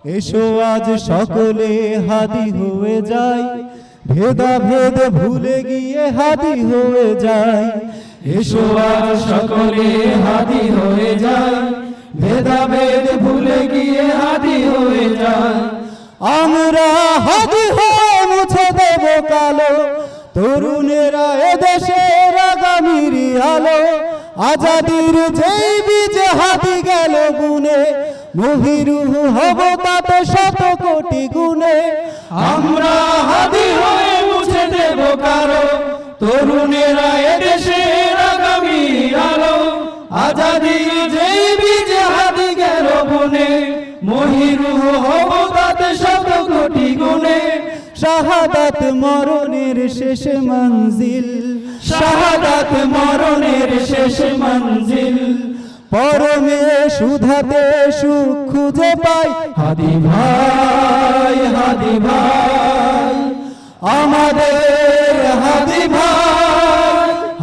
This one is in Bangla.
এসো আজ সকলে হাদি হয়ে যাই, ভেদাভেদ ভুলে গিয়ে হাদি হয়ে যাই। এসো আজ সকলে হাদি হয়ে যায়, ভেদাভেদ ভুলে গিয়ে হাদি হয়ে যায়। আমরা হাদি হয়ে মুছে দেব কালো, তরুণেরা এদেশের আগামীর আলো। আজাদির যেই বীজ হাদি গেল বুনে, মহিরুহ হব তাতে শত কোটি গুণে। আমরা হাদি হয়ে মুছে দেব কালো, তরুণেরা এদেশের আগামী আলো। আজাদির যেই বীজ হাদি গেল বুনে, মহিরুহ হব তাতে শত কোটি গুণে। শাহাদাত মরণের শেষ মঞ্জিল, শাহাদাত মরণের শেষ মঞ্জিল। পরমে সুধাতে সুখ খুঁজে পাই। হাদি ভাই, হাদি ভাই, আমার